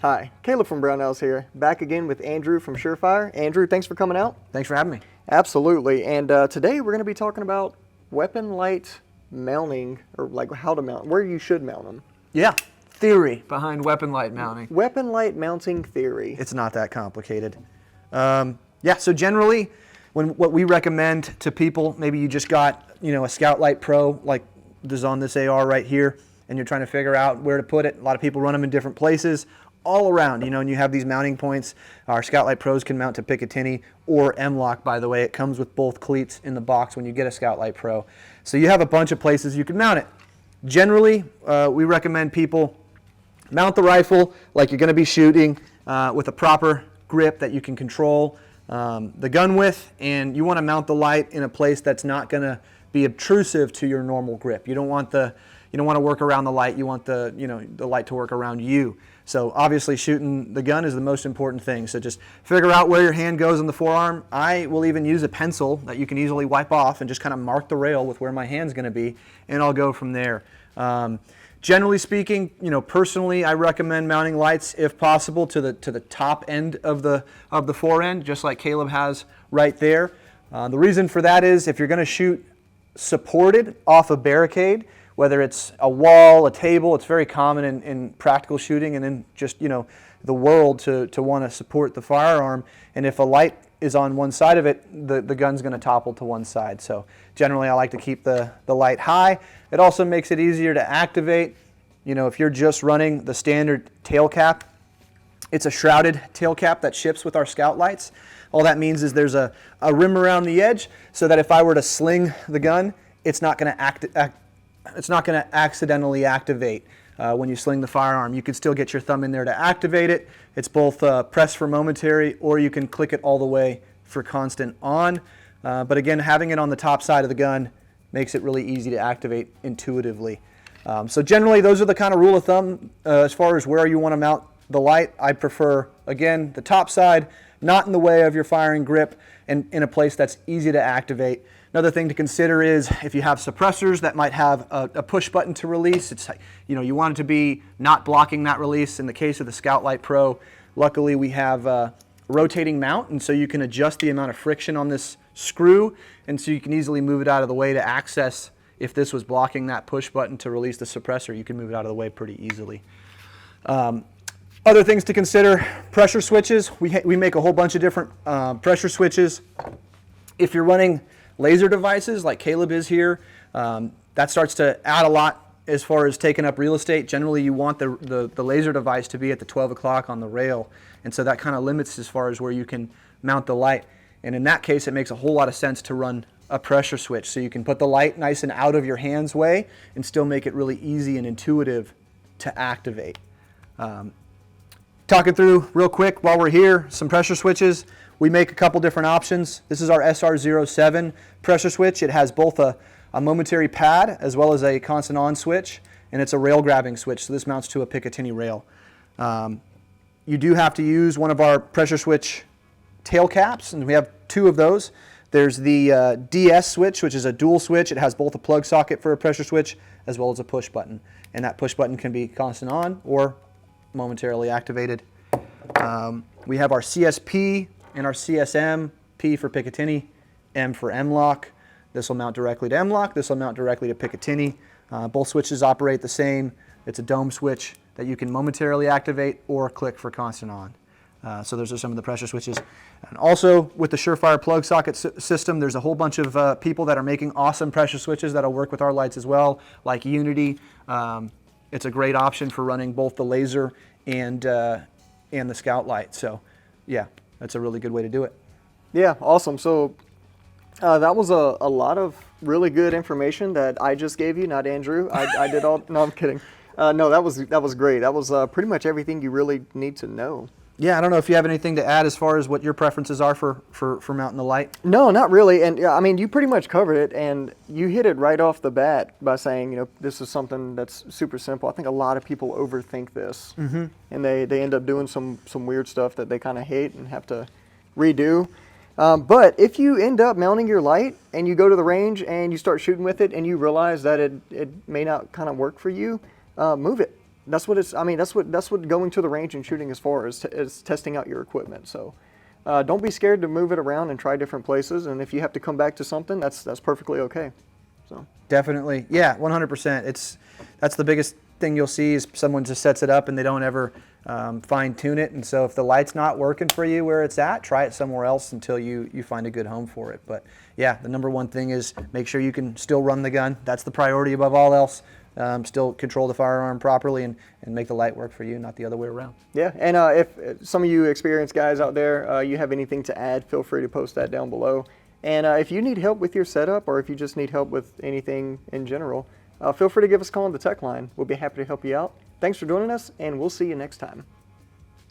Hi, Caleb from Brownells here, back again with Andrew from SureFire. Andrew, thanks for coming out. Thanks for having me. Absolutely, and today we're going to be talking about weapon light mounting, or like how to mount, where you should mount them. Yeah, theory behind weapon light mounting. Weapon light mounting theory. It's not that complicated. Yeah, so generally, what we recommend to people, maybe you just got a Scout Light Pro, like this on this AR right here, and you're trying to figure out where to put it. A lot of people run them in different places, all around, and you have these mounting points. Our Scout Light Pros can mount to Picatinny or M-LOK, by the way. It comes with both cleats in the box when you get a Scout Light Pro. So you have a bunch of places you can mount it. Generally, we recommend people mount the rifle like you're going to be shooting with a proper grip that you can control the gun with, and you want to mount the light in a place that's not going to be obtrusive to your normal grip. You don't want to work around the light. You want the light to work around you. So obviously shooting the gun is the most important thing. So just figure out where your hand goes on the forearm. I will even use a pencil that you can easily wipe off and just kind of mark the rail with where my hand's going to be, and I'll go from there. Generally speaking, personally, I recommend mounting lights if possible to the top end of the forend, just like Caleb has right there. The reason for that is if you're going to shoot supported off a barricade, whether it's a wall, a table, it's very common in practical shooting and in just the world to want to support the firearm. And if a light is on one side of it, the gun's going to topple to one side. So generally I like to keep the light high. It also makes it easier to activate. If you're just running the standard Tailcap, it's a shrouded Tailcap that ships with our Scout Lights. All that means is there's a rim around the edge so that if I were to sling the gun, it's not going to accidentally activate when you sling the firearm. You can still get your thumb in there to activate it. It's both press for momentary, or you can click it all the way for constant on. But again, having it on the top side of the gun makes it really easy to activate intuitively. So generally, those are the kind of rule of thumb as far as where you want to mount the light. I prefer, again, the top side, not in the way of your firing grip, and in a place that's easy to activate. Another thing to consider is if you have suppressors that might have a push button to release, it's you want it to be not blocking that release. In the case of the Scout Light Pro, luckily we have a rotating mount, and so you can adjust the amount of friction on this screw, and so you can easily move it out of the way to access. If this was blocking that push button to release the suppressor, you can move it out of the way pretty easily. Other things to consider, pressure switches. We make a whole bunch of different pressure switches. If you're running laser devices like Caleb is here, that starts to add a lot as far as taking up real estate. Generally, you want the laser device to be at the 12 o'clock on the rail, and so that kind of limits as far as where you can mount the light. And in that case, it makes a whole lot of sense to run a pressure switch, so you can put the light nice and out of your hand's way and still make it really easy and intuitive to activate. Talking through real quick while we're here, some pressure switches. We make a couple different options. This is our SR07 pressure switch. It has both a momentary pad as well as a constant on switch, and it's a rail grabbing switch, so this mounts to a Picatinny rail. You do have to use one of our pressure switch tail caps, and we have two of those. There's the DS switch, which is a dual switch. It has both a plug socket for a pressure switch as well as a push button, and that push button can be constant on or momentarily activated. We have our CSP and our CSM, P for Picatinny, M for M-LOK. This will mount directly to M-LOK. This will mount directly to Picatinny. Both switches operate the same. It's a dome switch that you can momentarily activate or click for constant on. So those are some of the pressure switches. And also with the SureFire plug socket system, there's a whole bunch of people that are making awesome pressure switches that'll work with our lights as well, like Unity. It's a great option for running both the laser and the Scout Light. So yeah, that's a really good way to do it. Yeah, awesome. So that was a lot of really good information that I just gave you, not Andrew. I did all, no, I'm kidding. No, that was great. That was pretty much everything you really need to know. Yeah, I don't know if you have anything to add as far as what your preferences are for mounting the light. No, not really. And yeah, I mean, you pretty much covered it, and you hit it right off the bat by saying, this is something that's super simple. I think a lot of people overthink this, and they end up doing some weird stuff that they kind of hate and have to redo. But if you end up mounting your light and you go to the range and you start shooting with it and you realize that it may not kind of work for you, move it. that's what it's. I mean, that's what going to the range and shooting is for, is testing out your equipment. So don't be scared to move it around and try different places. And if you have to come back to something, that's perfectly okay. So definitely, yeah, 100%. That's the biggest thing you'll see is someone just sets it up and they don't ever fine tune it. And so if the light's not working for you where it's at, try it somewhere else until you find a good home for it. But yeah, the number one thing is make sure you can still run the gun. That's the priority above all else. Still control the firearm properly and make the light work for you, not the other way around. Yeah, and if some of you experienced guys out there, you have anything to add, feel free to post that down below. And if you need help with your setup, or if you just need help with anything in general, feel free to give us a call on the tech line. We'll be happy to help you out. Thanks for joining us, and we'll see you next time.